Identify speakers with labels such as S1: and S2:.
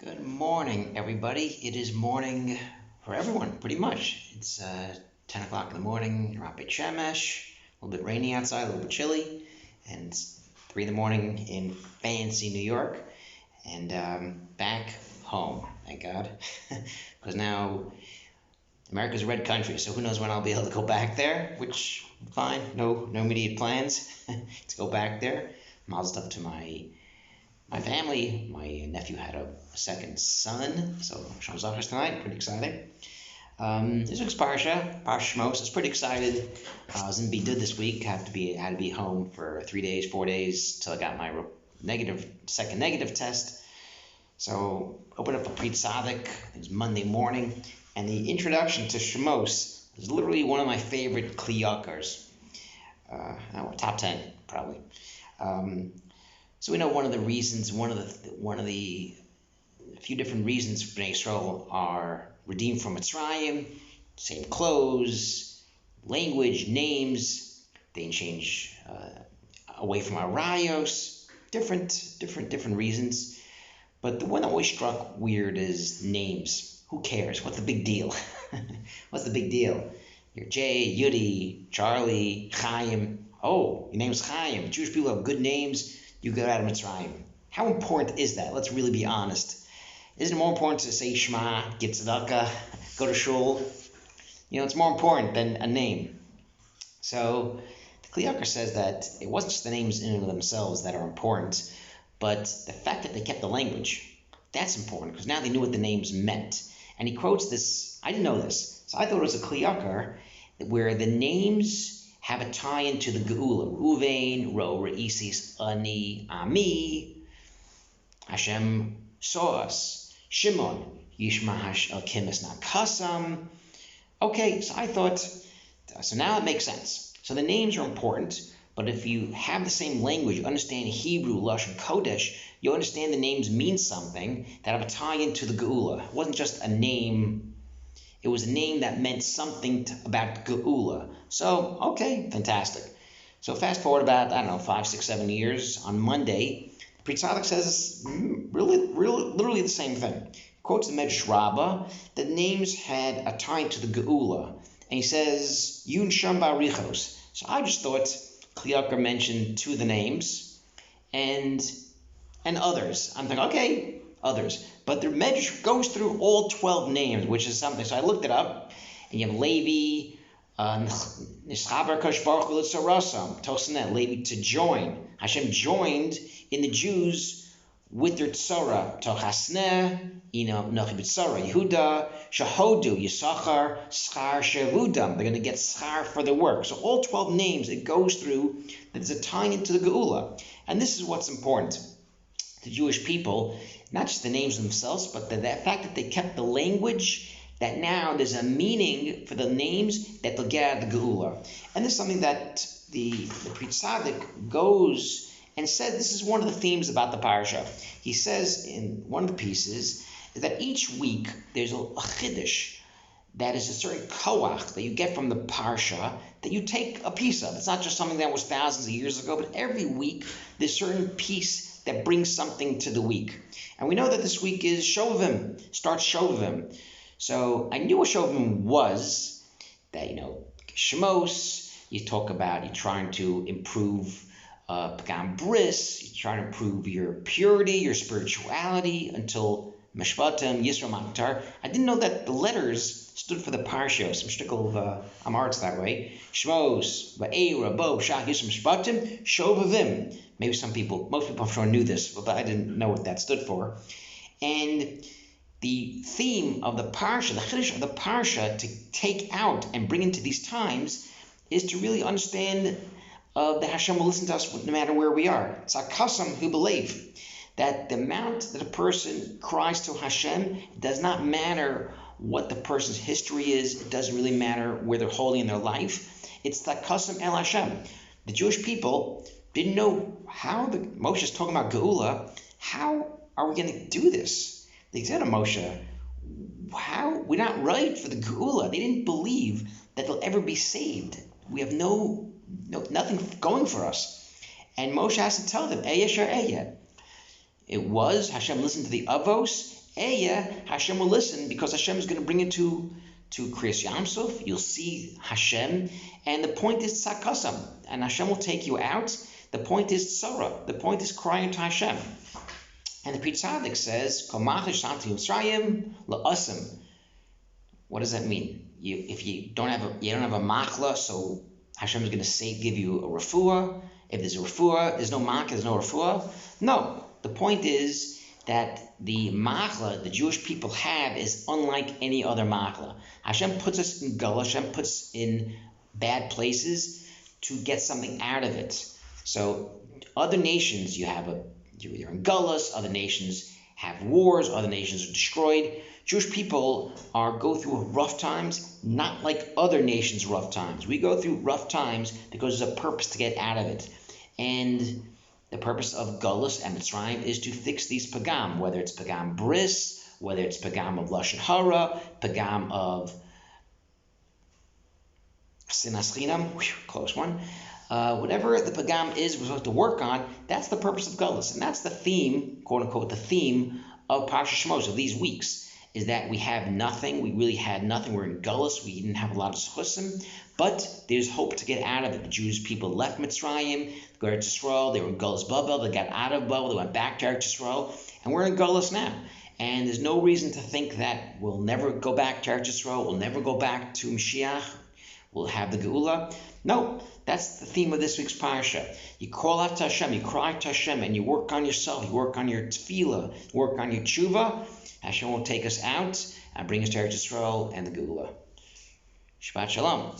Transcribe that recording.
S1: Good morning, everybody. It is morning for everyone, pretty much. It's 10 o'clock in the morning, Rapid Shemesh, a little bit rainy outside, a little bit chilly, and it's 3 in the morning in fancy New York, and back home, thank God, because now America's a red country, so who knows when I'll be able to go back there, which, fine, no immediate plans to go back there. Mazel tov to my family. My nephew had a second son, so Shemos tonight, pretty excited. This week's Parsha Shemos. I was pretty excited. I was in Bidud this week. Had to be home for 3 days, 4 days till I got my second negative test. So opened up a Pri Tzaddik. It was Monday morning, and the introduction to Shemos is literally one of my favorite kliyakars. Top 10 probably. So we know one of the reasons, one of the few different reasons Bnei Yisrael are redeemed from Mitzrayim: same clothes, language, names. They change away from Arayos. Different reasons. But the one that always struck weird is names. Who cares? What's the big deal? What's the big deal? You're Jay, Yudi, Charlie, Chaim. Oh, your name's Chaim. Jewish people have good names. You got out of Mitzrayim. How important is that? Let's really be honest. Isn't it more important to say Shema, get tzedakah, go to shul? It's more important than a name. So the Kli Yakar says that it wasn't just the names in and of themselves that are important, but the fact that they kept the language. That's important, because now they knew what the names meant. And he quotes this. I didn't know this, so I thought it was a Kli Yakar where the names have a tie-in to the Geula. Ruvain, Ro, Reisis, Ani, Ami, Hashem saw us. Shimon, Yishmahash Elkim Kasam. Okay, so I thought, so now it makes sense. So the names are important, but if you have the same language, you understand Hebrew, Lashon Kodesh, you understand the names mean something that have a tie-in to the Geula. It wasn't just a name. It was a name that meant something about Geula. So, okay, fantastic. So fast forward about, 5, 6, 7 years. On Monday, Pri Tzaddik says literally the same thing. He quotes the Medrash Rabbah that names had a tie to the Geula. And he says, Yun Sham Barichos. So I just thought Kli Yakar mentioned two of the names and others. I'm thinking, okay, others. But the Medrash goes through all 12 names, which is something. So I looked it up, and you have Levi, Nischaber Kosh Baruch Hu L'Tzarasam, Tosanet, Levi to join. Hashem joined in the Jews with their tzara. Tochasneh, Nochi B'tzara, Yehuda, Shahodu, Yisachar, Schar Shevudam. They're going to get schar for their work. So all 12 names, it goes through, that is a tie into the Geula. And this is what's important. The Jewish people, not just the names themselves, but the fact that they kept the language, that now there's a meaning for the names that they'll get out of the Geula. And this is something that the Pri Tzaddik goes and said, this is one of the themes about the Parsha. He says in one of the pieces is that each week there's a chiddush that is a certain koach that you get from the Parsha that you take a piece of. It's not just something that was thousands of years ago, but every week there's a certain piece that brings something to the week. And we know that this week is Shovim, starts Shovim. So I knew what Shovim was, that, Shemos, you talk about you're trying to improve Pagam Bris, you're trying to improve your purity, your spirituality, until Meshvatim, Yisro Maktar. I didn't know that the letters stood for the Parshos. Some shtickle of Amarts that way. Shemos, Va'era, Bo, Shach, Yisro Meshvatim, Shovavim. Maybe most people I'm sure knew this, but I didn't know what that stood for. And the theme of the Parsha, the Chiddush of the Parsha, to take out and bring into these times, is to really understand that Hashem will listen to us no matter where we are. It's a kasam who believe that the amount that a person cries to Hashem, it does not matter what the person's history is. It doesn't really matter where they're holding in their life. It's the kasam el Hashem. The Jewish people didn't know how Moshe is talking about Geula. How are we going to do this? They said to Moshe, how? We're not right for the Geula. They didn't believe that they'll ever be saved. We have nothing going for us. And Moshe has to tell them, Eyesh or Eyeh. It was, Hashem listened to the Avos, Hashem will listen because Hashem is going to bring it to Kriyas Yamsuf. You'll see Hashem, and the point is tzakasam, and Hashem will take you out. The point is tzara. The point is crying to Hashem. And the Pri Tzaddik says, what does that mean? If you don't have a machla, so Hashem is going to give you a refuah. If there's a refuah, there's no machla, there's no refuah. No, the point is that the machla the Jewish people have is unlike any other machla. Hashem puts us in Gula, Hashem puts us in bad places to get something out of it. So other nations, you're in Gullus, other nations have wars, other nations are destroyed. Jewish people go through rough times, not like other nations' rough times. We go through rough times because there's a purpose to get out of it. And the purpose of Gullus and Mitzrayim is to fix these pagam, whether it's pagam bris, whether it's pagam of Lashon Hara, pagam of Sinas Chinam, close one. Whatever the pagam is we're supposed to work on, that's the purpose of Gullus. And that's the theme, quote unquote, the theme of Parsha Shemos, of these weeks, is that we have nothing. We really had nothing. We're in Gullus. We didn't have a lot of schusim, but there's hope to get out of it. The Jewish people left Mitzrayim, go to Yisrael. They were in Gullus Babel. They got out of Babel. They went back to Eretz Yisrael, and we're in Gullus now. And there's no reason to think that we'll never go back to Eretz Yisrael. We'll never go back to Mashiach. We'll have the Geula. No, that's the theme of this week's Parsha. You call out to Hashem, you cry to Hashem, and you work on yourself, you work on your tefillah, you work on your tshuva. Hashem will take us out and bring us to Eretz Yisrael and the Geula. Shabbat Shalom.